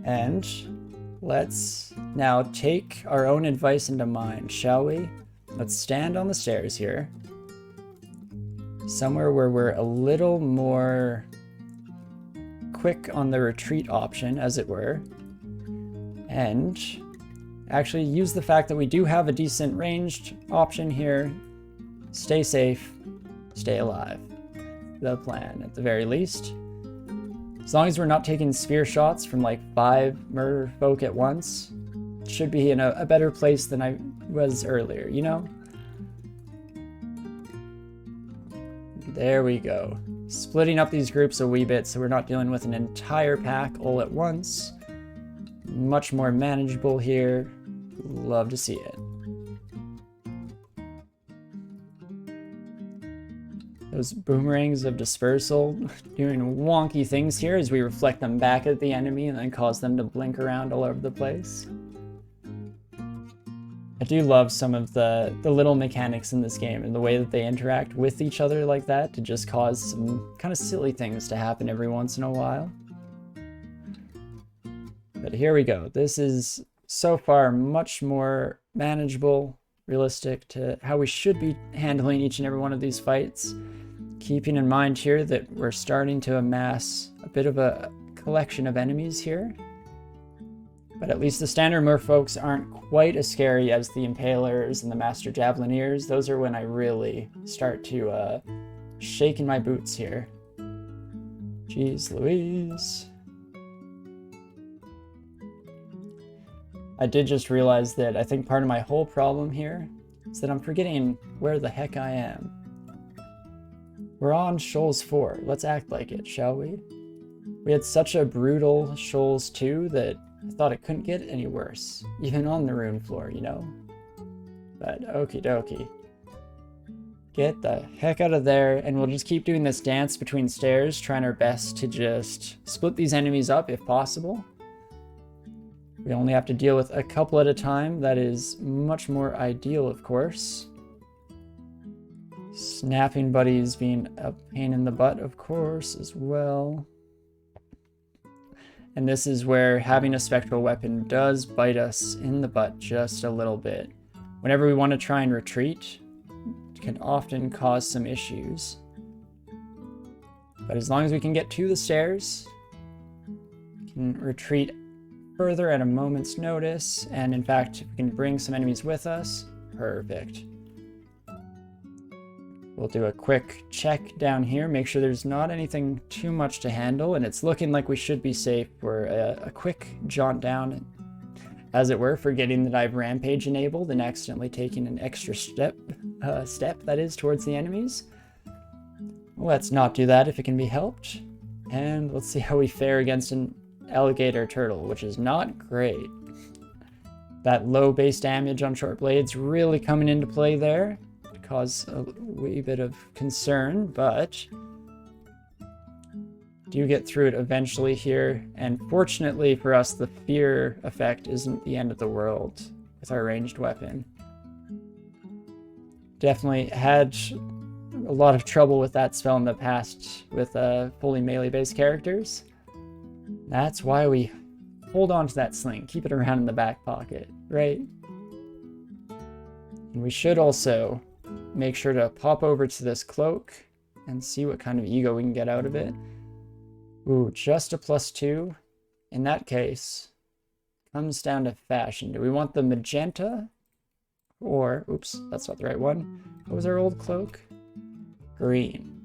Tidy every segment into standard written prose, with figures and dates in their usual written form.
And let's now take our own advice into mind, shall we? Let's stand on the stairs here. Somewhere where we're a little more quick on the retreat option, as it were. And actually use the fact that we do have a decent ranged option here. Stay safe, stay alive. The plan, at the very least. As long as we're not taking spear shots from like 5 merfolk at once, should be in a better place than I was earlier, you know? There we go. Splitting up these groups a wee bit so we're not dealing with an entire pack all at once. Much more manageable here. Love to see it. Those boomerangs of dispersal doing wonky things here as we reflect them back at the enemy and then cause them to blink around all over the place. I do love some of the little mechanics in this game and the way that they interact with each other like that to just cause some kind of silly things to happen every once in a while. But here we go. This is so far much more manageable, realistic to how we should be handling each and every one of these fights. Keeping in mind here that we're starting to amass a bit of a collection of enemies here. But at least the standard merfolks aren't quite as scary as the impalers and the master javelineers. Those are when I really start to shake in my boots here. Jeez Louise. I did just realize that I think part of my whole problem here is that I'm forgetting where the heck I am. We're on Shoals 4. Let's act like it, shall we? We had such a brutal Shoals 2 that I thought it couldn't get any worse, even on the rune floor, you know? But okie dokie. Get the heck out of there, and we'll just keep doing this dance between stairs, trying our best to just split these enemies up if possible. We only have to deal with a couple at a time. That is much more ideal, of course. Snapping buddies being a pain in the butt, of course, as well. And this is where having a spectral weapon does bite us in the butt just a little bit. Whenever we want to try and retreat, it can often cause some issues. But as long as we can get to the stairs, we can retreat further at a moment's notice, and in fact, if we can bring some enemies with us, perfect. We'll do a quick check down here, make sure there's not anything too much to handle, and it's looking like we should be safe for a quick jaunt down, as it were, forgetting that I've Rampage enabled and accidentally taking an extra step that is, towards the enemies. Let's not do that if it can be helped. And let's see how we fare against an alligator turtle, which is not great. That low base damage on short blades really coming into play there. Cause a wee bit of concern, but do get through it eventually here. And fortunately for us, the fear effect isn't the end of the world with our ranged weapon. Definitely had a lot of trouble with that spell in the past with fully melee-based characters. That's why we hold on to that sling, keep it around in the back pocket, right? And we should also make sure to pop over to this cloak and see what kind of ego we can get out of it. Ooh, just a +2. In that case, comes down to fashion. Do we want the magenta? Or, oops, that's not the right one. What was our old cloak? Green.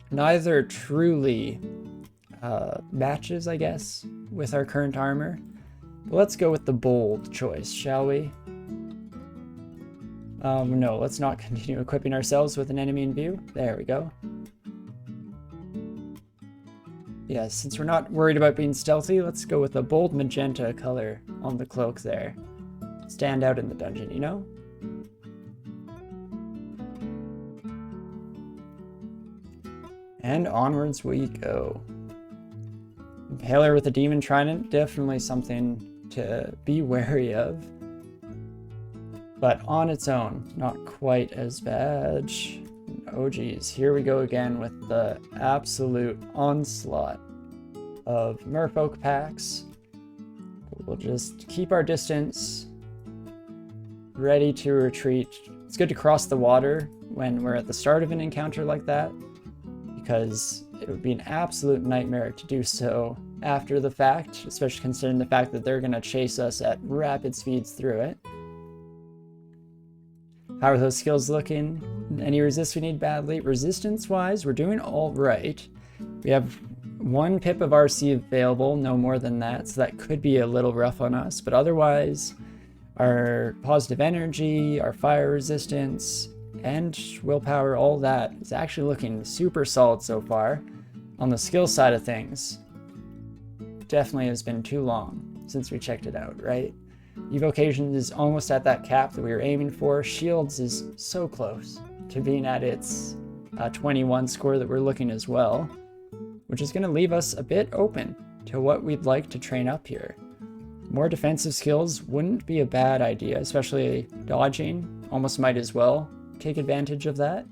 Neither truly matches, I guess, with our current armor. But let's go with the bold choice, shall we? No, let's not continue equipping ourselves with an enemy in view. There we go. Yeah, since we're not worried about being stealthy, let's go with a bold magenta color on the cloak there. Stand out in the dungeon, you know? And onwards we go. Impaler with a demon trident, definitely something to be wary of. But on its own, not quite as bad. Oh geez, here we go again with the absolute onslaught. of merfolk packs. We'll just keep our distance, ready to retreat. It's good to cross the water when we're at the start of an encounter like that, because it would be an absolute nightmare to do so after the fact, especially considering the fact that they're going to chase us at rapid speeds through it. How are those skills looking? Any resist we need badly? Resistance-wise, we're doing all right. We have 1 pip of RC available, no more than that, so that could be a little rough on us. But otherwise, our positive energy, our fire resistance, and willpower, all that is actually looking super solid so far. On the skill side of things, definitely has been too long since we checked it out, right? Evocation is almost at that cap that we were aiming for. Shields is so close to being at its 21 score that we're looking as well, which is going to leave us a bit open to what we'd like to train up here. More defensive skills wouldn't be a bad idea, especially dodging. Almost might as well take advantage of that.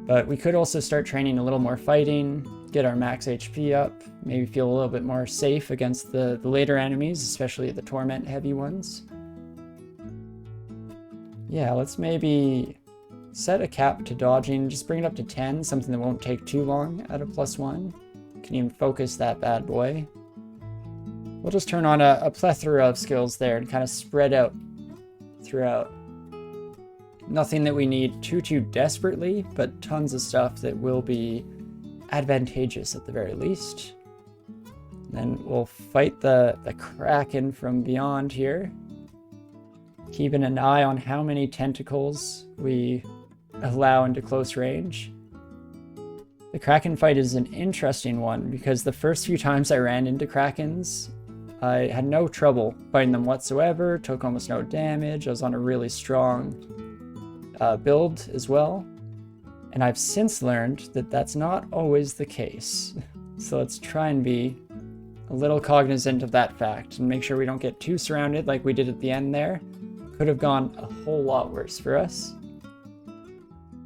But we could also start training a little more fighting, get our max HP up, maybe feel a little bit more safe against the later enemies, especially the torment heavy ones. Yeah, let's maybe set a cap to dodging, just bring it up to 10, something that won't take too long at a +1. Can even focus that bad boy. We'll just turn on a plethora of skills there and kind of spread out throughout. Nothing that we need too desperately, but tons of stuff that will be advantageous at the very least. Then we'll fight the Kraken from beyond here. Keeping an eye on how many tentacles we allow into close range. The Kraken fight is an interesting one because the first few times I ran into Krakens, I had no trouble fighting them whatsoever, took almost no damage. I was on a really strong build as well. And I've since learned that that's not always the case. So let's try and be a little cognizant of that fact and make sure we don't get too surrounded like we did at the end there. Could have gone a whole lot worse for us.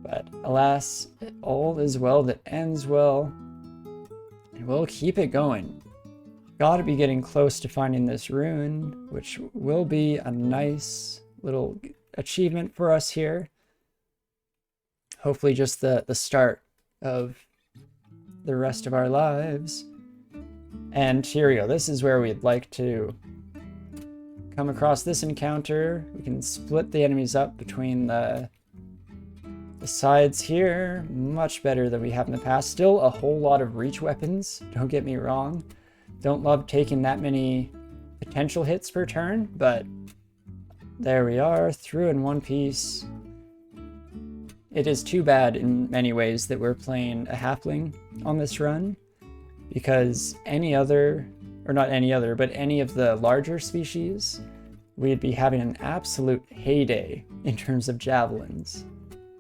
But alas, all is well that ends well. And we'll keep it going. Gotta be getting close to finding this rune, which will be a nice little achievement for us here. Hopefully just the start of the rest of our lives. And here we go. This is where we'd like to come across this encounter. We can split the enemies up between the sides here. Much better than we have in the past. Still a whole lot of reach weapons, don't get me wrong. Don't love taking that many potential hits per turn, but there we are, through in one piece. It is too bad in many ways that we're playing a Halfling on this run, because any other, or not any other, but any of the larger species, we'd be having an absolute heyday in terms of javelins.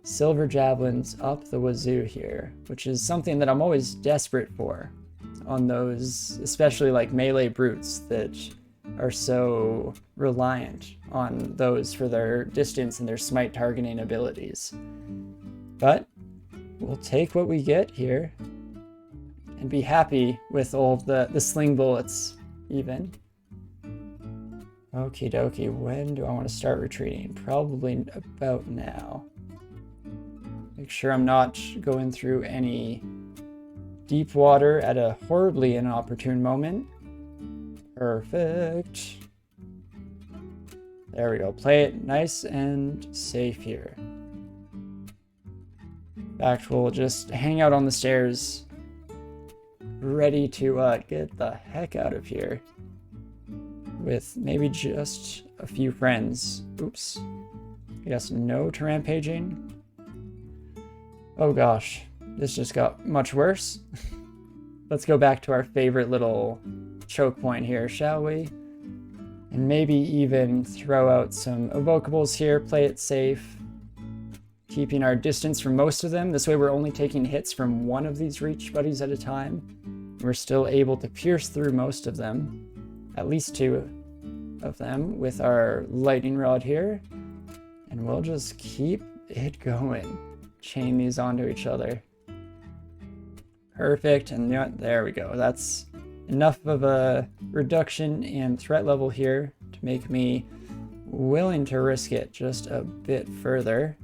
Silver javelins up the wazoo here, which is something that I'm always desperate for on those, especially like melee brutes that are so reliant on those for their distance and their smite targeting abilities. But we'll take what we get here and be happy with all of the sling bullets even. Okie dokie, when do I want to start retreating? Probably about now. Make sure I'm not going through any deep water at a horribly inopportune moment. Perfect. There we go. Play it nice and safe here. In fact, we'll just hang out on the stairs, ready to get the heck out of here with maybe just a few friends. Oops. I guess no to rampaging. Oh gosh, this just got much worse. Let's go back to our favorite little choke point here, shall we? And maybe even throw out some evocables here, play it safe, keeping our distance from most of them. This way we're only taking hits from one of these reach buddies at a time. We're still able to pierce through most of them, at least two of them, with our lightning rod here. And we'll just keep it going. Chain these onto each other. Perfect, and there we go. That's enough of a reduction in threat level here to make me willing to risk it just a bit further.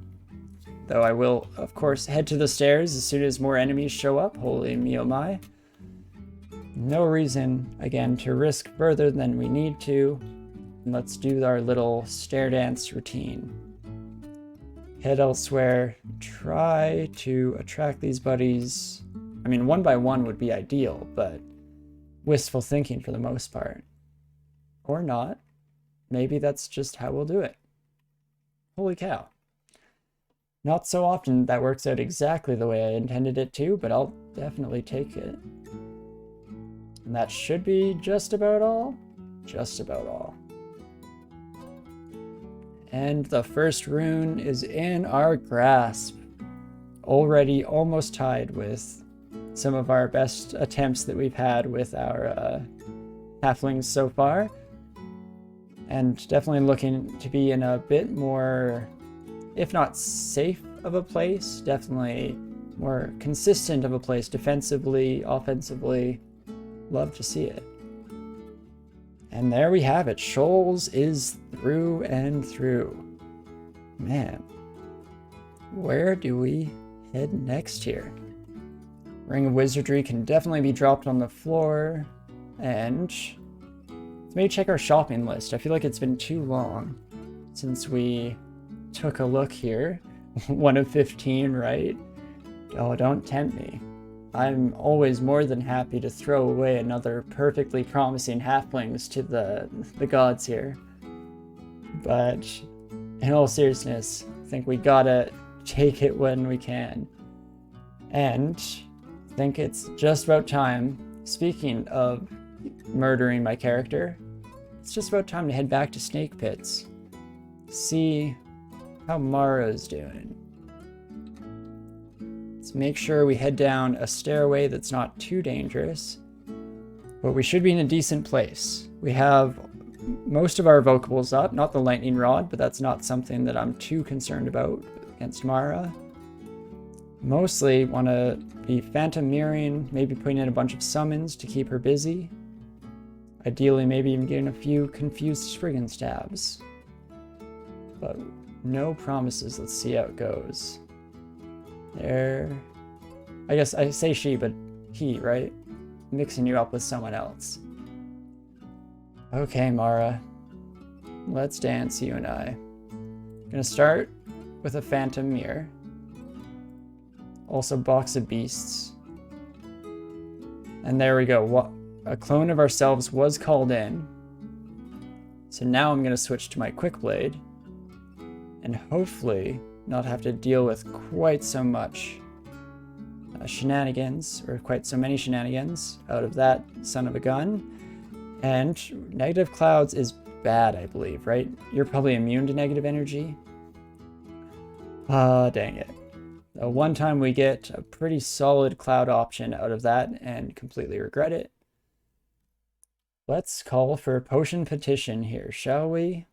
Though I will, of course, head to the stairs as soon as more enemies show up. Holy me oh my. No reason, again, to risk further than we need to. Let's do our little stair dance routine. Head elsewhere. Try to attract these buddies. I mean, one by one would be ideal, but wistful thinking for the most part. Or not. Maybe that's just how we'll do it. Holy cow. Not so often that works out exactly the way I intended it to, but I'll definitely take it. And that should be just about all. Just about all. And the first rune is in our grasp. Already almost tied with some of our best attempts that we've had with our halflings so far. And definitely looking to be in a bit more, if not safe of a place, definitely more consistent of a place defensively, offensively. Love to see it. And there we have it. Shoals is through and through. Man, where do we head next here? Ring of Wizardry can definitely be dropped on the floor. And let's maybe check our shopping list. I feel like it's been too long since we took a look here. 1 of 15, right? Oh, don't tempt me. I'm always more than happy to throw away another perfectly promising halflings to the gods here. But in all seriousness, I think we gotta take it when we can. And I think it's just about time, speaking of murdering my character, it's just about time to head back to Snake Pits. See how Mara's doing. Let's make sure we head down a stairway that's not too dangerous, but we should be in a decent place. We have most of our evocables up, not the lightning rod, but that's not something that I'm too concerned about against Mara. Mostly want to be phantom mirroring, maybe putting in a bunch of summons to keep her busy. Ideally, maybe even getting a few confused Spriggan stabs. But no promises. Let's see how it goes. There. I guess I say she, but he, right? Mixing you up with someone else. Okay, Mara. Let's dance, you and I. Gonna start with a phantom mirror. Also box of beasts. And there we go. A clone of ourselves was called in. So now I'm gonna switch to my quick blade. And hopefully not have to deal with quite so much shenanigans, or quite so many shenanigans out of that son of a gun. And negative clouds is bad, I believe, right? You're probably immune to negative energy. Dang it. One time we get a pretty solid cloud option out of that and completely regret it. Let's call for a potion petition here, shall we?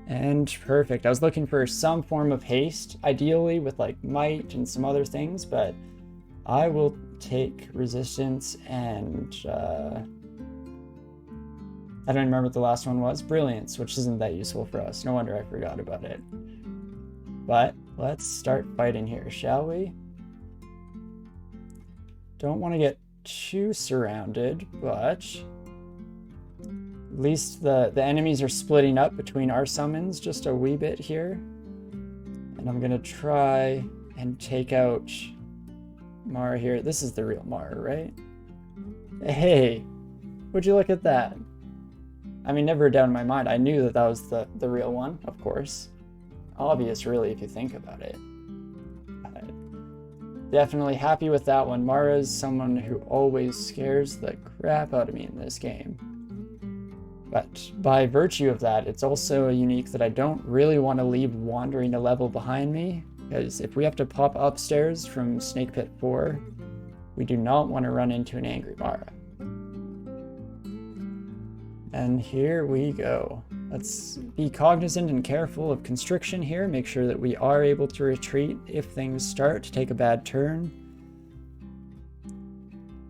And perfect. I was looking for some form of haste, ideally with like might and some other things, but I will take resistance and I don't remember what the last one was. Brilliance, which isn't that useful for us. No wonder I forgot about it. But let's start fighting here, shall we? Don't want to get too surrounded, but at least the enemies are splitting up between our summons just a wee bit here. And I'm gonna try and take out Mara here. This is the real Mara, right? Hey, would you look at that? I mean, never a doubt in my mind. I knew that that was the real one, of course. Obvious, really, if you think about it. But definitely happy with that one. Mara's someone who always scares the crap out of me in this game. But by virtue of that, it's also a unique that I don't really want to leave wandering a level behind me, because if we have to pop upstairs from Snake Pit 4, we do not want to run into an angry Mara. And here we go. Let's be cognizant and careful of constriction here, make sure that we are able to retreat if things start to take a bad turn.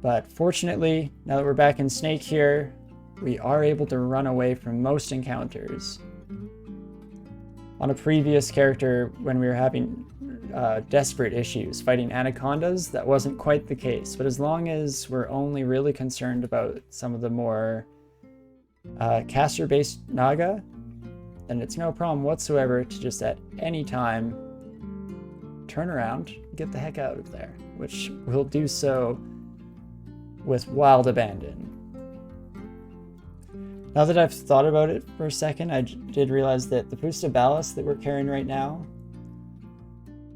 But fortunately, now that we're back in Snake here, we are able to run away from most encounters. On a previous character, when we were having desperate issues fighting anacondas, that wasn't quite the case. But as long as we're only really concerned about some of the more caster-based Naga, then it's no problem whatsoever to just at any time turn around, get the heck out of there, which we'll do so with wild abandon. Now that I've thought about it for a second, I did realize that the boost of ballast that we're carrying right now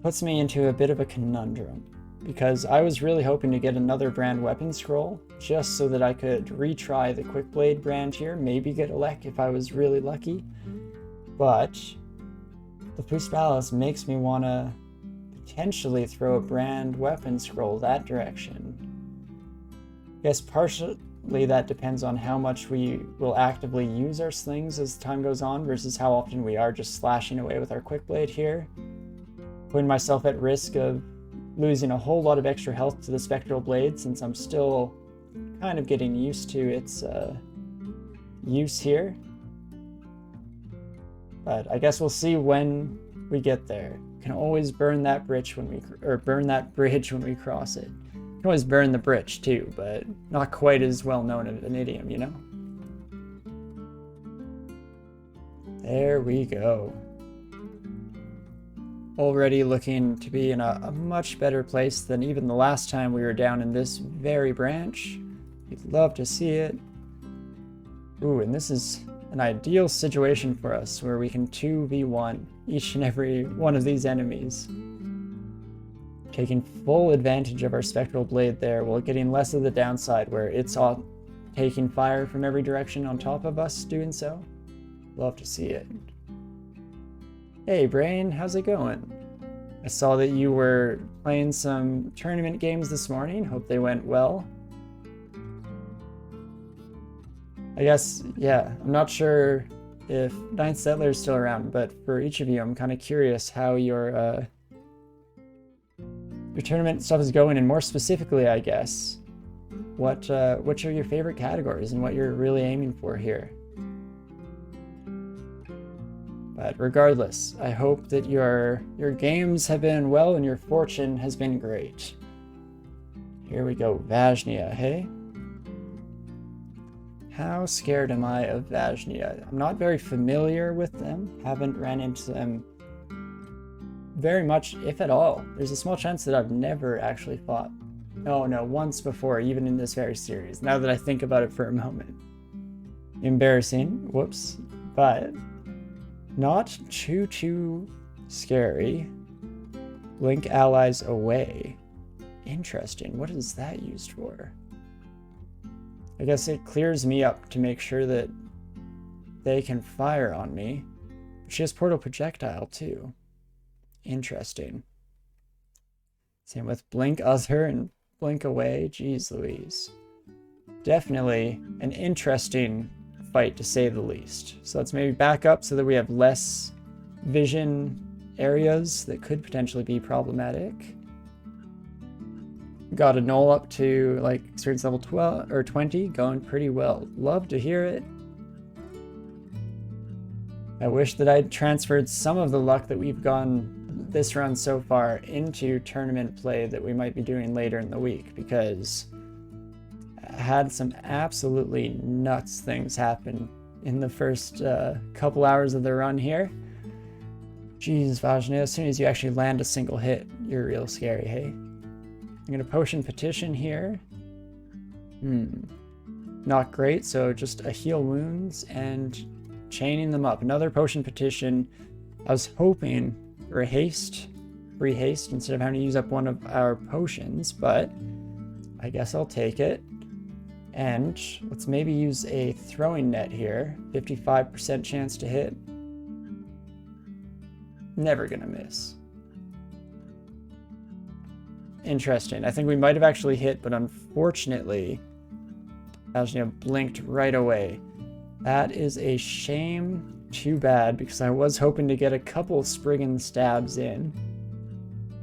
puts me into a bit of a conundrum, because I was really hoping to get another brand weapon scroll just so that I could retry the quick blade brand here, maybe get a lek if I was really lucky. But the boost ballast makes me want to potentially throw a brand weapon scroll that direction. I guess partially that depends on how much we will actively use our slings as time goes on versus how often we are just slashing away with our quick blade here, putting myself at risk of losing a whole lot of extra health to the spectral blade since I'm still kind of getting used to its use here. But I guess we'll see when we get there. Can always burn that bridge when we cross it. Can always burn the bridge too, but not quite as well known of an idiom, you know? There we go. Already looking to be in a much better place than even the last time we were down in this very branch. You'd love to see it. Ooh, and this is an ideal situation for us where we can 2v1 each and every one of these enemies. Taking full advantage of our spectral blade there while getting less of the downside where it's all taking fire from every direction on top of us doing so. Love to see it. Hey Brain, how's it going? I saw that you were playing some tournament games this morning. Hope they went well. I guess, yeah, I'm not sure if Ninth Settler is still around, but for each of you, I'm kind of curious how your tournament stuff is going, and more specifically, I guess, which are your favorite categories and what you're really aiming for here. But regardless, I hope that your games have been well and your fortune has been great. Here we go, Vajnia, hey? How scared am I of Vajnia? I'm not very familiar with them, haven't ran into them very much, if at all. There's a small chance that I've never actually fought. Oh no, once before, even in this very series, now that I think about it for a moment. Embarrassing, whoops, but not too scary. Blink allies away. Interesting, what is that used for? I guess it clears me up to make sure that they can fire on me. She has portal projectile too. Interesting. Same with blink other and blink away. Jeez Louise. Definitely an interesting fight to say the least. So let's maybe back up so that we have less vision areas that could potentially be problematic. Got a null up to like experience level 12 or 20, going pretty well. Love to hear it. I wish that I'd transferred some of the luck that we've gone this run so far into tournament play that we might be doing later in the week, because I had some absolutely nuts things happen in the first couple hours of the run here. Jeez, Vajna, as soon as you actually land a single hit, you're real scary, hey? I'm gonna potion petition here. Not great, so just a heal wounds and chaining them up. Another potion petition. I was hoping for a free haste instead of having to use up one of our potions, but I guess I'll take it. And let's maybe use a throwing net here. 55% chance to hit. Never gonna miss. Interesting. I think we might have actually hit, but unfortunately, Vajna blinked right away. That is a shame. Too bad, because I was hoping to get a couple Spriggan stabs in.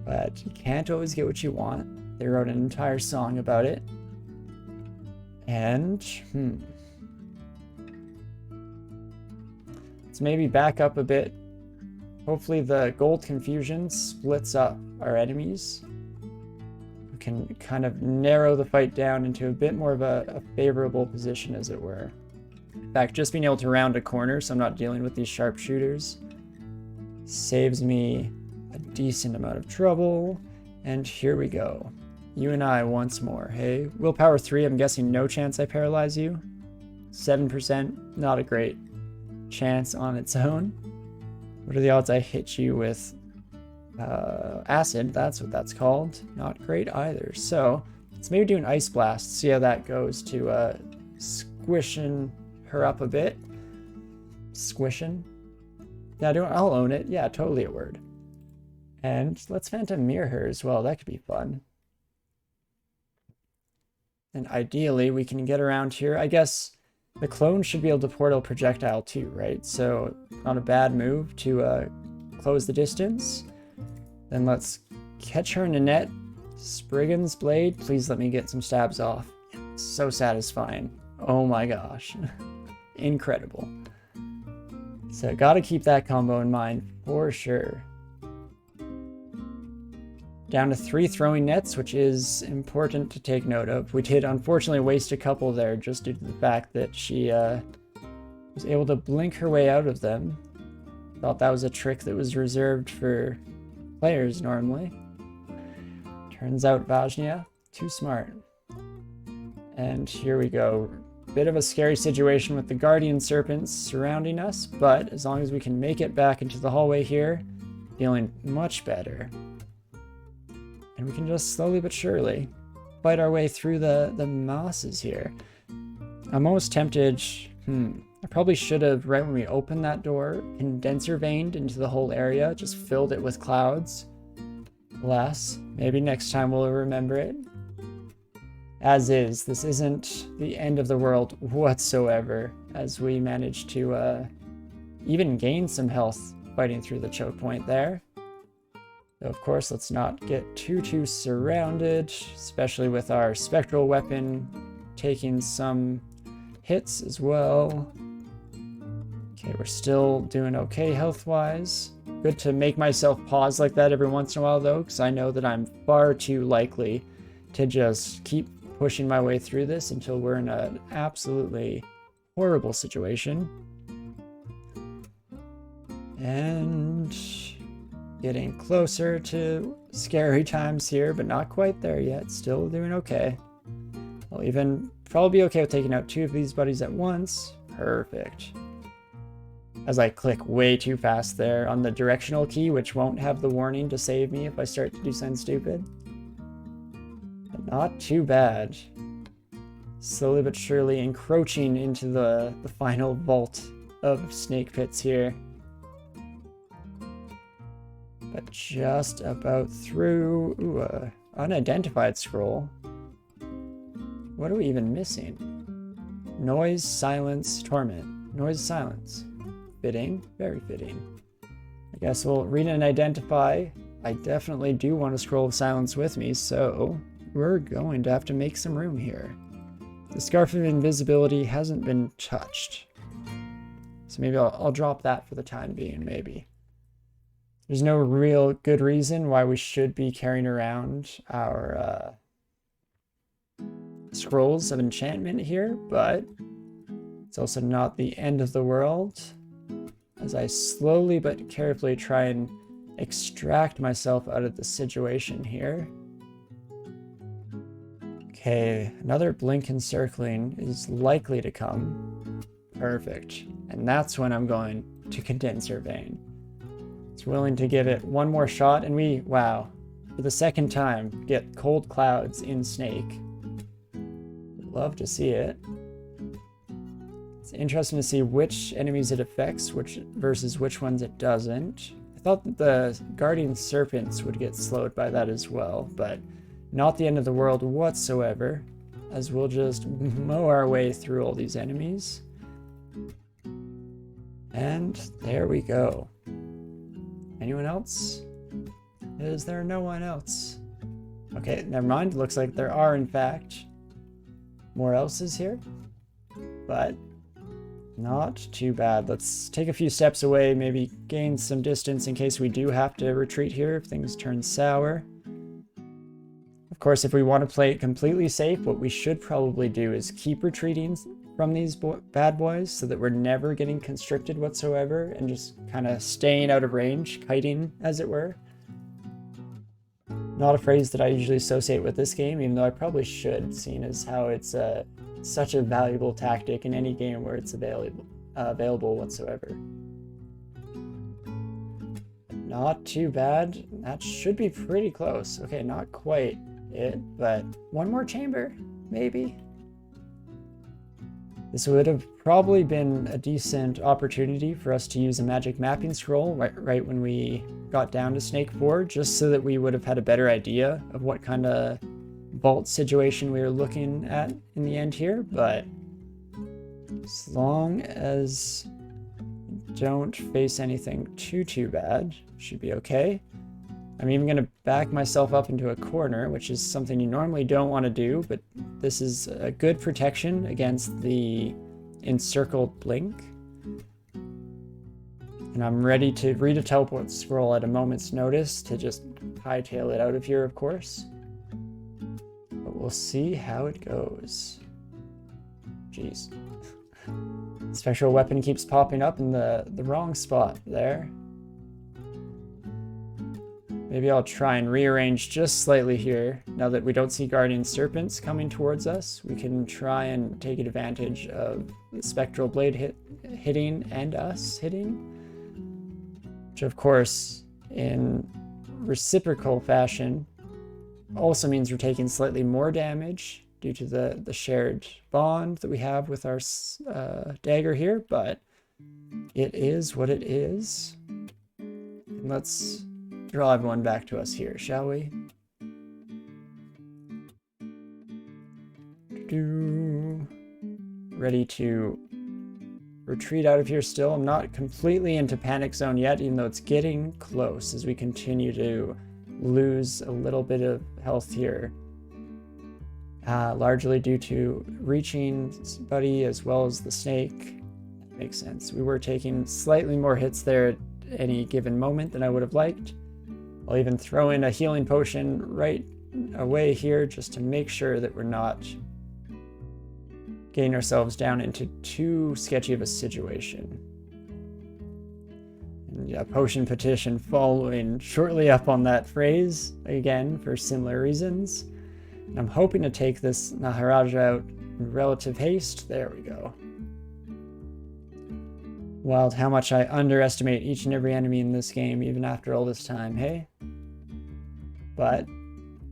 But you can't always get what you want. They wrote an entire song about it. And, let's maybe back up a bit. Hopefully the gold confusion splits up our enemies. We can kind of narrow the fight down into a bit more of a favorable position, as it were. In fact, just being able to round a corner so I'm not dealing with these sharpshooters saves me a decent amount of trouble. And here we go. You and I once more. Hey, willpower 3, I'm guessing no chance I paralyze you. 7%, not a great chance on its own. What are the odds I hit you with acid? That's what that's called. Not great either. So let's maybe do an ice blast, see how that goes to squishing her up a bit. Squishing? Yeah, I'll own it. Yeah, totally a word. And let's Phantom Mirror her as well. That could be fun. And ideally, we can get around here. I guess the clone should be able to portal projectile too, right? So not a bad move to close the distance. Then let's catch her in a net. Spriggan's Blade, please let me get some stabs off. So satisfying. Oh my gosh. Incredible. So gotta keep that combo in mind for sure. Down to 3 throwing nets, which is important to take note of. We did unfortunately waste a couple there just due to the fact that she was able to blink her way out of them. Thought that was a trick that was reserved for players normally. Turns out Vajnia, too smart. And here we go. Bit of a scary situation with the guardian serpents surrounding us, but as long as we can make it back into the hallway here, feeling much better. And we can just slowly but surely fight our way through the mosses here. I'm almost tempted, I probably should have, right when we opened that door, condenser veined into the whole area, just filled it with clouds. Alas, maybe next time we'll remember it. As is, this isn't the end of the world whatsoever, as we managed to even gain some health fighting through the choke point there. So of course, let's not get too surrounded, especially with our spectral weapon taking some hits as well. Okay, we're still doing okay health-wise. Good to make myself pause like that every once in a while though, because I know that I'm far too likely to just keep pushing my way through this until we're in an absolutely horrible situation. And getting closer to scary times here, but not quite there yet. Still doing okay. I'll even probably be okay with taking out 2 of these buddies at once. Perfect. As I click way too fast there on the directional key, which won't have the warning to save me if I start to do something stupid. But not too bad. Slowly but surely encroaching into the final vault of snake pits here. But just about through. Ooh, unidentified scroll. What are we even missing? Noise, silence, torment. Noise, silence. Fitting, very fitting. I guess we'll read and identify. I definitely do want a scroll of silence with me, so we're going to have to make some room here. The Scarf of Invisibility hasn't been touched. So maybe I'll drop that for the time being, maybe. There's no real good reason why we should be carrying around our scrolls of enchantment here, but it's also not the end of the world. As I slowly but carefully try and extract myself out of the situation here. Okay, another blink encircling is likely to come. Perfect. And that's when I'm going to Condenser Vein. It's willing to give it one more shot, and we, wow, for the second time, get cold clouds in Snake. Love to see it. It's interesting to see which enemies it affects, versus which ones it doesn't. I thought that the Guardian Serpents would get slowed by that as well, but not the end of the world whatsoever, as we'll just mow our way through all these enemies. And there we go. Anyone else? Is there no one else? Okay, never mind. Looks like there are, in fact. more else's here, but not too bad. Let's take a few steps away, maybe gain some distance in case we do have to retreat here if things turn sour. Of course, if we want to play it completely safe, what we should probably do is keep retreating from these bad boys so that we're never getting constricted whatsoever and just kind of staying out of range, kiting as it were. Not a phrase that I usually associate with this game, even though I probably should, seeing as how it's such a valuable tactic in any game where it's available whatsoever. Not too bad. That should be pretty close. Okay, not quite it, but one more chamber, maybe. This would have probably been a decent opportunity for us to use a magic mapping scroll right when we got down to Snake 4, just so that we would have had a better idea of what kind of vault situation we were looking at in the end here, but as long as we don't face anything too bad, should be okay. I'm even going to back myself up into a corner, which is something you normally don't want to do, but this is a good protection against the encircled blink. And I'm ready to read a teleport scroll at a moment's notice to just hightail it out of here, of course. But we'll see how it goes. Jeez. Special weapon keeps popping up in the wrong spot there. Maybe I'll try and rearrange just slightly here. Now that we don't see guardian serpents coming towards us, we can try and take advantage of the spectral blade hitting and us hitting. Which of course, in reciprocal fashion, also means we're taking slightly more damage due to the shared bond that we have with our dagger here, but it is what it is. And let's draw everyone back to us here, shall we? Ready to retreat out of here still. I'm not completely into panic zone yet, even though it's getting close as we continue to lose a little bit of health here. Largely due to reaching Buddy as well as the snake. That makes sense. We were taking slightly more hits there at any given moment than I would have liked. I'll even throw in a healing potion right away here just to make sure that we're not getting ourselves down into too sketchy of a situation. And yeah, potion petition following shortly up on that phrase, again, for similar reasons. And I'm hoping to take this Maharaja out in relative haste. There we go. Wild how much I underestimate each and every enemy in this game, even after all this time, hey? But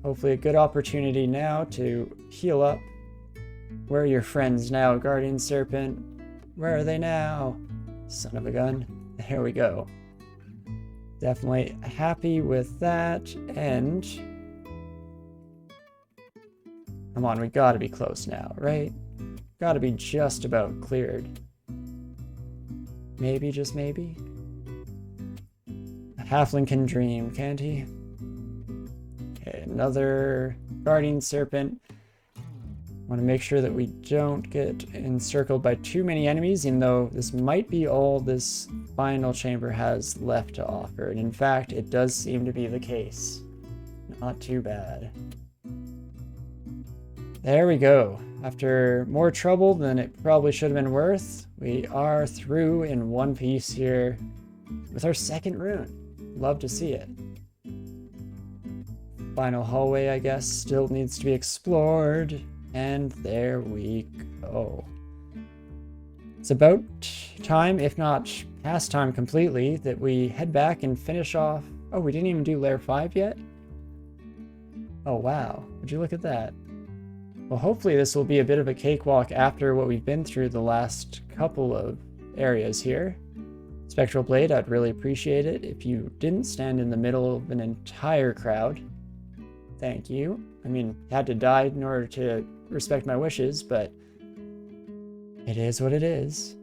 hopefully a good opportunity now to heal up. Where are your friends now, Guardian Serpent? Where are they now? Son of a gun. There we go. Definitely happy with that, and come on, we gotta be close now, right? Gotta be just about cleared. Maybe, just maybe. A halfling can dream, can't he? Okay, another Guardian Serpent. Want to make sure that we don't get encircled by too many enemies, even though this might be all this final chamber has left to offer. And in fact, it does seem to be the case. Not too bad. There we go. After more trouble than it probably should have been worth, we are through in one piece here with our second rune. Love to see it. Final hallway, I guess, still needs to be explored. And there we go. It's about time, if not past time completely, that we head back and finish off. Oh, we didn't even do Layer 5 yet? Oh, wow. Would you look at that? Well, hopefully this will be a bit of a cakewalk after what we've been through the last couple of areas here. Spectral Blade, I'd really appreciate it if you didn't stand in the middle of an entire crowd. Thank you. I mean, you had to die in order to respect my wishes, but it is what it is.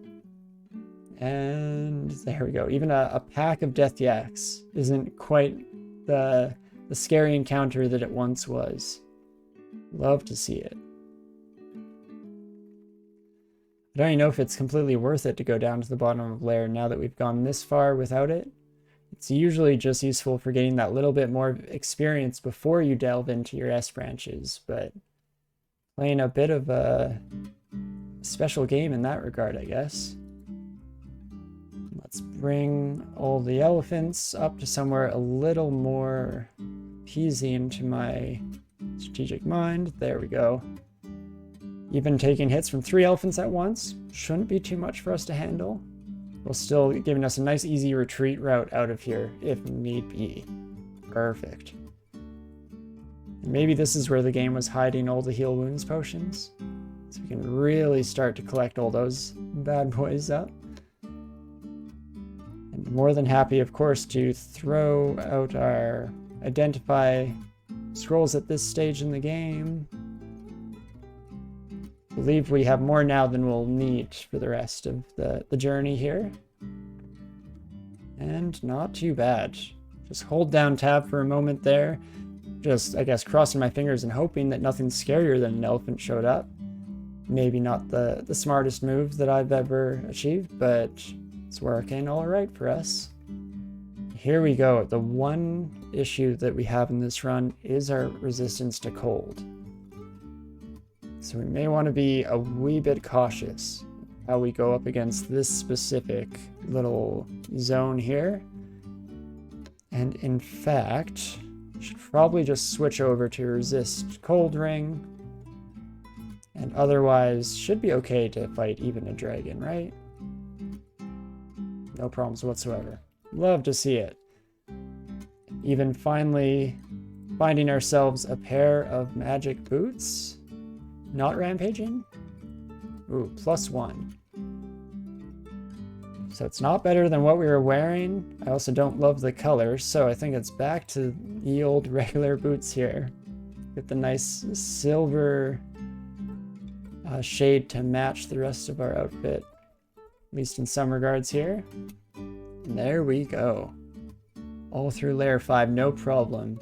And there we go. Even a pack of death yaks isn't quite the scary encounter that it once was. Love to see it. I don't even know if it's completely worth it to go down to the bottom of lair now that we've gone this far without it. It's usually just useful for getting that little bit more experience before you delve into your S branches, but playing a bit of a special game in that regard, I guess. Let's bring all the elephants up to somewhere a little more pleasing to my strategic mind. There we go. Even taking hits from 3 elephants at once shouldn't be too much for us to handle, while still giving us a nice easy retreat route out of here if need be. Perfect. Maybe this is where the game was hiding all the heal wounds potions, so we can really start to collect all those bad boys up. And more than happy, of course, to throw out our identify scrolls at this stage in the game. I believe we have more now than we'll need for the rest of the journey here. And not too bad. Just hold down tab for a moment there. Just, I guess, crossing my fingers and hoping that nothing scarier than an elephant showed up. Maybe not the smartest move that I've ever achieved, but it's working all right for us. Here we go. The one issue that we have in this run is our resistance to cold. So we may want to be a wee bit cautious how we go up against this specific little zone here. And in fact, should probably just switch over to resist cold ring. And otherwise should be okay to fight even a dragon, right? No problems whatsoever. Love to see it. Even finally finding ourselves a pair of magic boots. Not rampaging? Ooh, +1. So it's not better than what we were wearing. I also don't love the color, so I think it's back to the old regular boots here. Get the nice silver shade to match the rest of our outfit, at least in some regards here. And there we go. All through layer 5, no problem.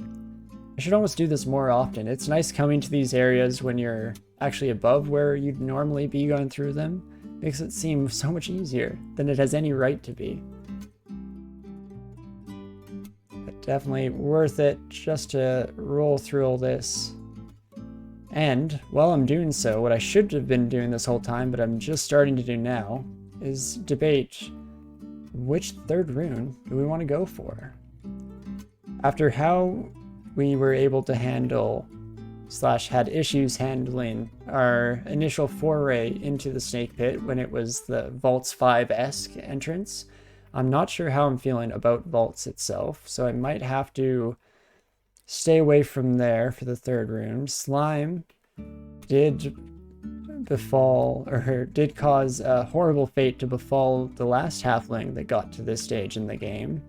I should almost do this more often. It's nice coming to these areas when you're actually above where you'd normally be going through them. Makes it seem so much easier than it has any right to be. But definitely worth it just to roll through all this. And while I'm doing so, what I should have been doing this whole time, but I'm just starting to do now, is debate which third rune do we want to go for? After how we were able to handle / had issues handling our initial foray into the snake pit when it was the Vaults 5-esque entrance, I'm not sure how I'm feeling about Vaults itself, so I might have to stay away from there for the third rune. Slime did befall, or did cause a horrible fate to befall the last halfling that got to this stage in the game.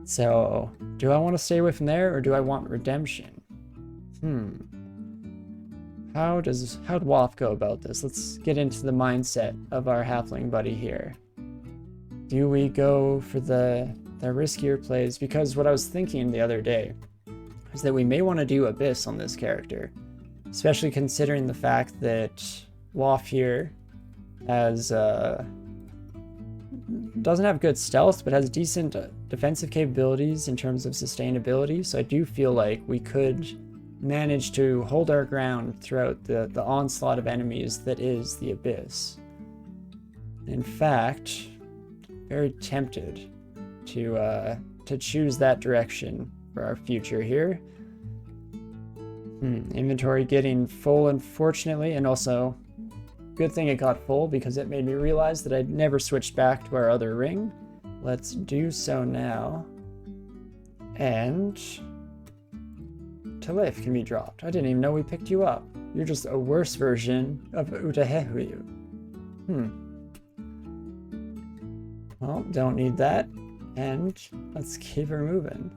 So, do I want to stay away from there, or do I want redemption? How'd Waff go about this? Let's get into the mindset of our halfling buddy here. Do we go for the riskier plays? Because what I was thinking the other day is that we may want to do Abyss on this character, especially considering the fact that Waff here has doesn't have good stealth, but has decent defensive capabilities in terms of sustainability. So I do feel like we could manage to hold our ground throughout the onslaught of enemies that is the Abyss. In fact, very tempted to choose that direction for our future here. Inventory getting full, unfortunately, and also good thing it got full because it made me realize that I'd never switched back to our other ring. Let's do so now. And Talif can be dropped. I didn't even know we picked you up. You're just a worse version of Utahehuyu. Well, don't need that. And let's keep her moving.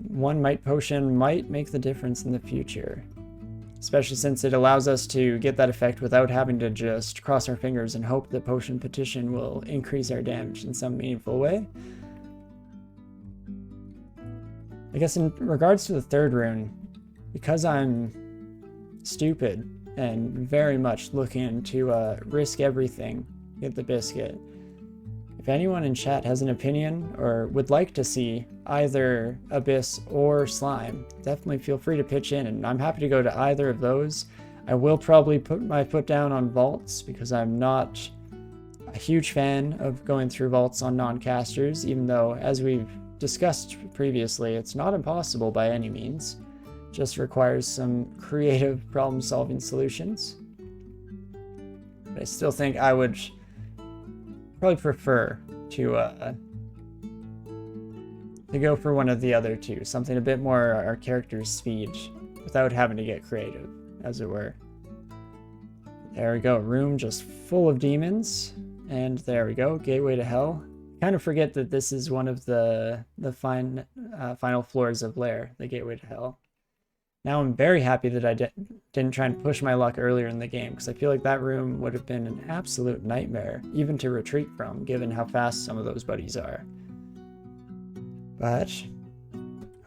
One might potion might make the difference in the future, especially since it allows us to get that effect without having to just cross our fingers and hope that potion petition will increase our damage in some meaningful way. I guess in regards to the third rune, because I'm stupid and very much looking to risk everything, get the biscuit. If anyone in chat has an opinion or would like to see either Abyss or Slime, definitely feel free to pitch in, and I'm happy to go to either of those. I will probably put my foot down on vaults because I'm not a huge fan of going through vaults on non-casters, even though, as we've discussed previously, it's not impossible by any means. It just requires some creative problem-solving solutions. But I still think I would probably prefer to go for one of the other two, something a bit more our character's speed, without having to get creative, as it were. There we go, room just full of demons, and there we go, gateway to hell. Kind of forget that this is one of the final floors of Lair, the gateway to hell. Now I'm very happy that I didn't try and push my luck earlier in the game, because I feel like that room would have been an absolute nightmare, even to retreat from, given how fast some of those buddies are. But,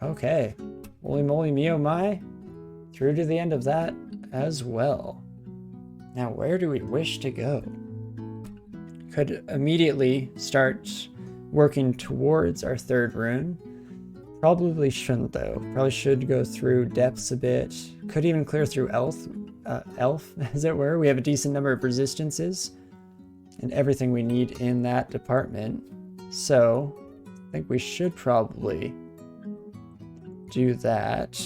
okay. Holy moly me oh my, through to the end of that as well. Now where do we wish to go? Could immediately start working towards our third rune. Probably shouldn't though. Probably should go through depths a bit. Could even clear through elf, as it were. We have a decent number of resistances and everything we need in that department. So I think we should probably do that.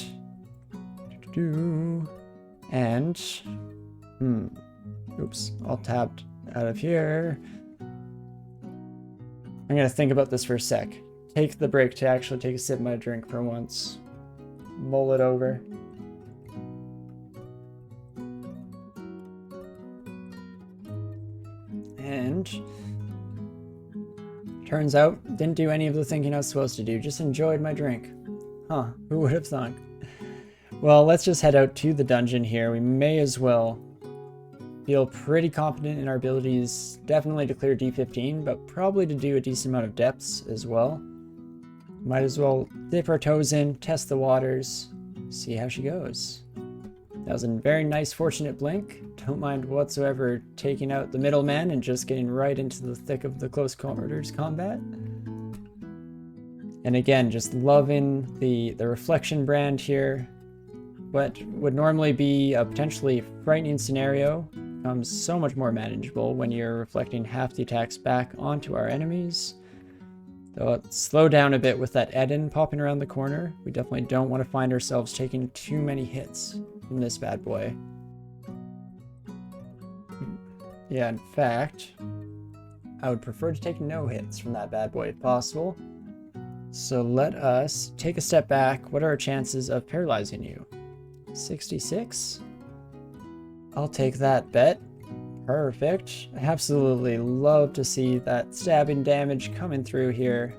And, oops, all tabbed out of here. I'm gonna think about this for a sec. Take the break to actually take a sip of my drink for once. Mull it over. And turns out, didn't do any of the thinking I was supposed to do, just enjoyed my drink. Huh, who would have thunk? Well, let's just head out to the dungeon here. We may as well feel pretty confident in our abilities, definitely to clear D15, but probably to do a decent amount of depths as well. Might as well dip our toes in, test the waters, see how she goes. That was a very nice fortunate blink. Don't mind whatsoever taking out the middleman and just getting right into the thick of the close quarters combat. And again, just loving the reflection brand here. What would normally be a potentially frightening scenario becomes so much more manageable when you're reflecting half the attacks back onto our enemies. Though let's slow down a bit with that Eden popping around the corner. We definitely don't want to find ourselves taking too many hits from this bad boy. Yeah, in fact, I would prefer to take no hits from that bad boy if possible. So let us take a step back. What are our chances of paralyzing you? 66? I'll take that bet. Perfect. I absolutely love to see that stabbing damage coming through here.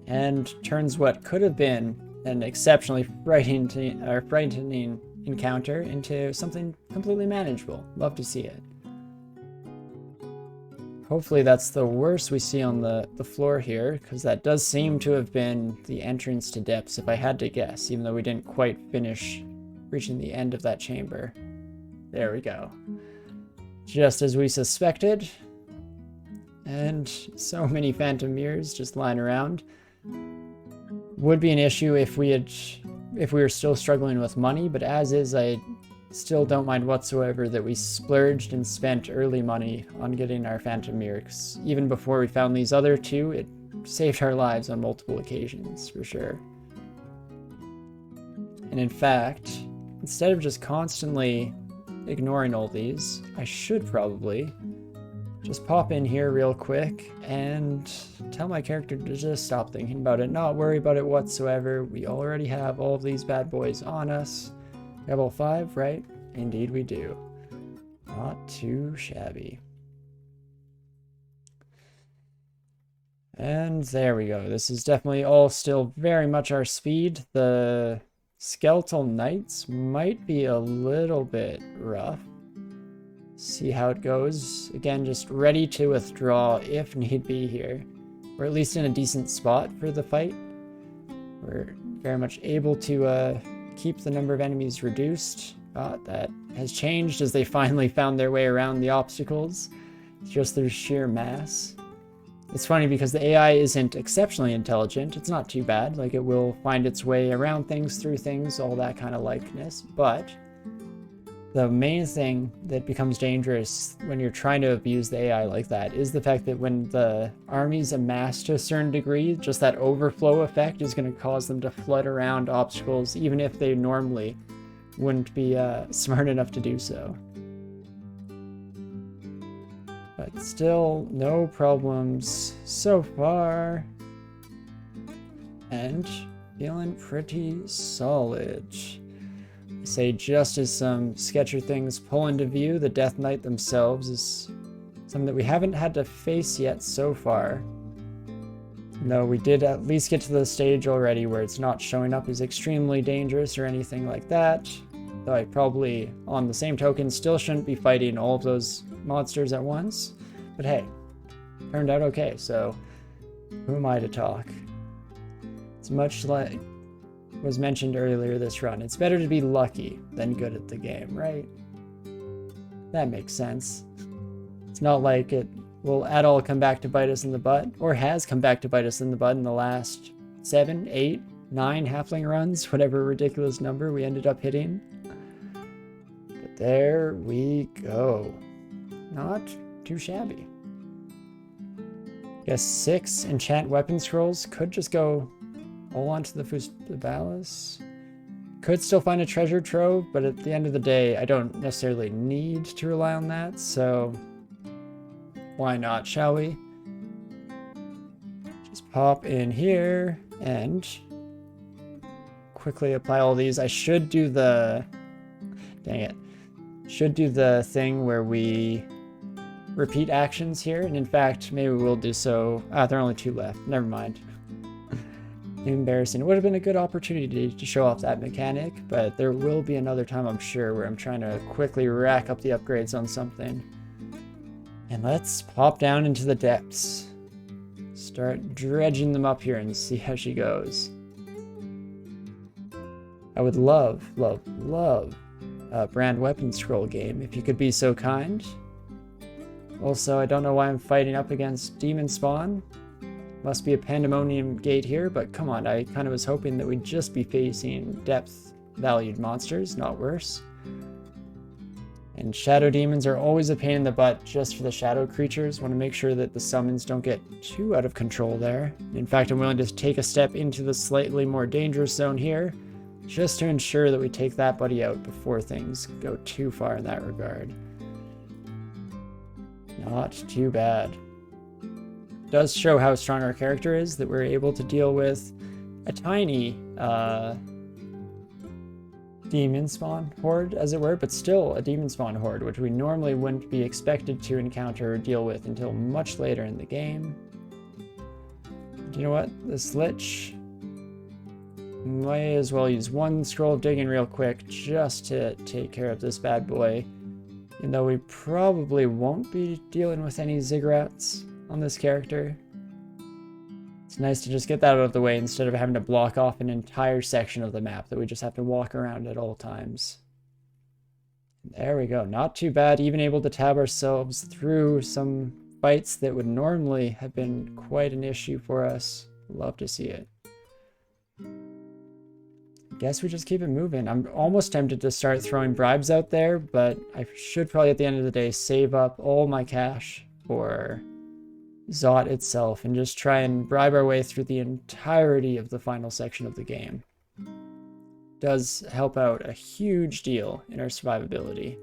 And turns what could have been an exceptionally frightening encounter into something completely manageable. Love to see it. Hopefully that's the worst we see on the floor here, because that does seem to have been the entrance to depths, if I had to guess, even though we didn't quite finish reaching the end of that chamber. There we go. Just as we suspected. And so many phantom mirrors just lying around. Would be an issue if we were still struggling with money, but as is, I still don't mind whatsoever that we splurged and spent early money on getting our phantom mirror, 'cause even before we found these other two, it saved our lives on multiple occasions, for sure. And in fact, instead of just constantly ignoring all these, I should probably just pop in here real quick and tell my character to just stop thinking about it, not worry about it whatsoever. We already have all of these bad boys on us. Level 5, right? Indeed we do. Not too shabby. And there we go. This is definitely all still very much our speed. The skeletal knights might be a little bit rough. See how it goes. Again, just ready to withdraw if need be here. We're at least in a decent spot for the fight. We're very much able to keep the number of enemies reduced. that has changed as they finally found their way around the obstacles, just through sheer mass. It's funny because the AI isn't exceptionally intelligent. It's not too bad. Like, it will find its way around things, through things, all that kind of likeness. But the main thing that becomes dangerous when you're trying to abuse the AI like that is the fact that when the armies amass to a certain degree, just that overflow effect is going to cause them to flood around obstacles, even if they normally wouldn't be smart enough to do so. But still, no problems so far. And feeling pretty solid. I say just as some sketcher things pull into view, the Death Knight themselves is something that we haven't had to face yet so far. No, we did at least get to the stage already where it's not showing up as extremely dangerous or anything like that. Though I probably, on the same token, still shouldn't be fighting all of those monsters at once. But hey, turned out okay, so who am I to talk? It's much like was mentioned earlier this run. It's better to be lucky than good at the game, right? That makes sense. It's not like it will at all come back to bite us in the butt, or has come back to bite us in the butt in the last 7, 8, 9 Halfling runs, whatever ridiculous number we ended up hitting. But there we go. Not too shabby. Guess 6 enchant weapon scrolls could just go all onto the Fustabalis. Could still find a treasure trove, but at the end of the day, I don't necessarily need to rely on that, so why not, shall we? Just pop in here and quickly apply all these. I should do the... dang it. Should do the thing where we repeat actions here, and in fact, maybe we'll do so. There are only 2 left. Never mind. Embarrassing. It would have been a good opportunity to show off that mechanic, but there will be another time, I'm sure, where I'm trying to quickly rack up the upgrades on something. And let's pop down into the depths. Start dredging them up here and see how she goes. I would love, love, love a brand weapon scroll game, if you could be so kind. Also, I don't know why I'm fighting up against Demon Spawn. Must be a Pandemonium gate here, but come on, I kind of was hoping that we'd just be facing depth-valued monsters, not worse. And Shadow Demons are always a pain in the butt just for the Shadow creatures. Want to make sure that the summons don't get too out of control there. In fact, I'm willing to take a step into the slightly more dangerous zone here, just to ensure that we take that buddy out before things go too far in that regard. Not too bad. Does show how strong our character is, that we're able to deal with a tiny demon spawn horde, as it were, but still a demon spawn horde, which we normally wouldn't be expected to encounter or deal with until much later in the game. Do you know what? This Lich might as well use 1 scroll of digging real quick just to take care of this bad boy, even though we probably won't be dealing with any ziggurats on this character. It's nice to just get that out of the way instead of having to block off an entire section of the map that we just have to walk around at all times. There we go. Not too bad. Even able to tab ourselves through some fights that would normally have been quite an issue for us. Love to see it. Guess we just keep it moving. I'm almost tempted to start throwing bribes out there, but I should probably at the end of the day save up all my cash for Zot itself and just try and bribe our way through the entirety of the final section of the game. Does help out a huge deal in our survivability.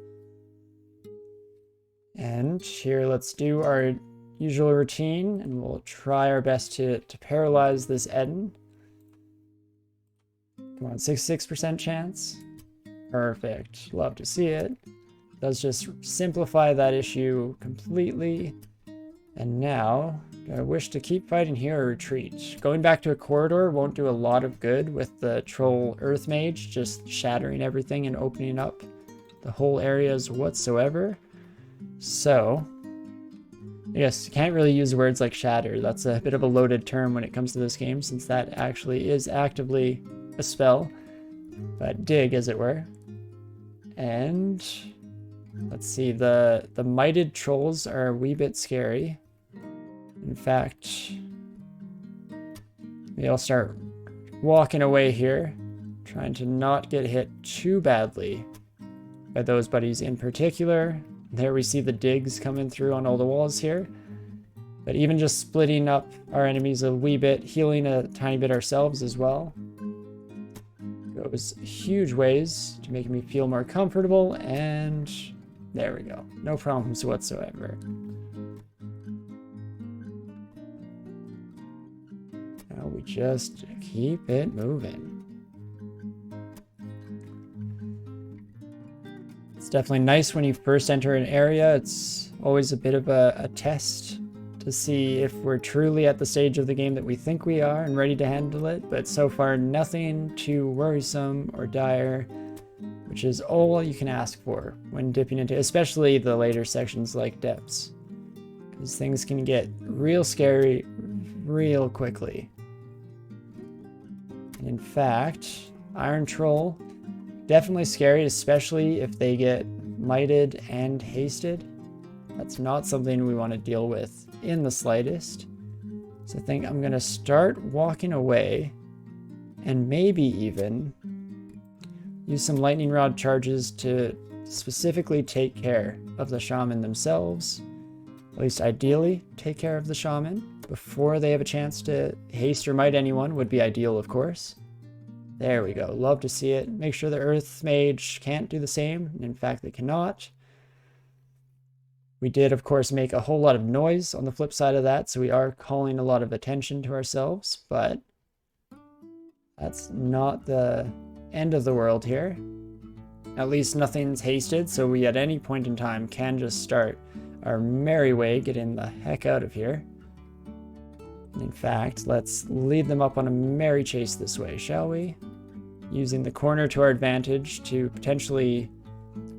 And here, let's do our usual routine, and we'll try our best to paralyze this Eden. Come on, 66% chance. Perfect. Love to see it. Does just simplify that issue completely. And now, do I wish to keep fighting here or retreat? Going back to a corridor won't do a lot of good with the Troll Earth Mage just shattering everything and opening up the whole areas whatsoever. So, I guess you can't really use words like shatter. That's a bit of a loaded term when it comes to this game, since that actually is actively a spell. But dig, as it were. And let's see, the mighted trolls are a wee bit scary. In fact, maybe I'll start walking away here, trying to not get hit too badly by those buddies in particular. There we see the digs coming through on all the walls here. But even just splitting up our enemies a wee bit, healing a tiny bit ourselves as well, goes huge ways to making me feel more comfortable, and there we go. No problems whatsoever. Now we just keep it moving. It's definitely nice when you first enter an area. It's always a bit of a test to see if we're truly at the stage of the game that we think we are and ready to handle it, but so far nothing too worrisome or dire, which is all you can ask for when dipping into especially the later sections like depths, because things can get real scary real quickly. And in fact, Iron Troll, definitely scary, especially if they get mighted and hasted. That's not something we want to deal with in the slightest. So I think I'm going to start walking away and maybe even use some lightning rod charges to specifically take care of the shaman themselves. At least ideally take care of the shaman before they have a chance to haste or might anyone would be ideal, of course. There we go. Love to see it. Make sure the Earth Mage can't do the same. In fact, they cannot. We did, of course, make a whole lot of noise on the flip side of that, so we are calling a lot of attention to ourselves, but that's not the end of the world here. At least nothing's hasted, so we at any point in time can just start our merry way getting the heck out of here. In fact, let's lead them up on a merry chase this way, shall we? Using the corner to our advantage to potentially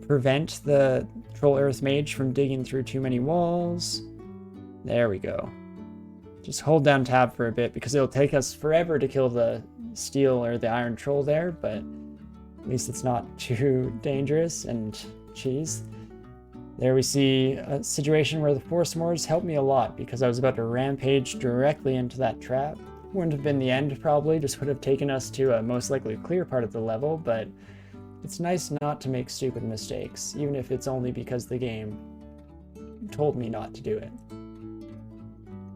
prevent the Troll Earth Mage from digging through too many walls. There we go. Just hold down tab for a bit because it'll take us forever to kill the steel or the iron troll there, but at least it's not too dangerous. And geez, there we see a situation where the Force Moors helped me a lot because I was about to rampage directly into that trap. Wouldn't have been the end probably, just would have taken us to a most likely clear part of the level, but it's nice not to make stupid mistakes, even if it's only because the game told me not to do it.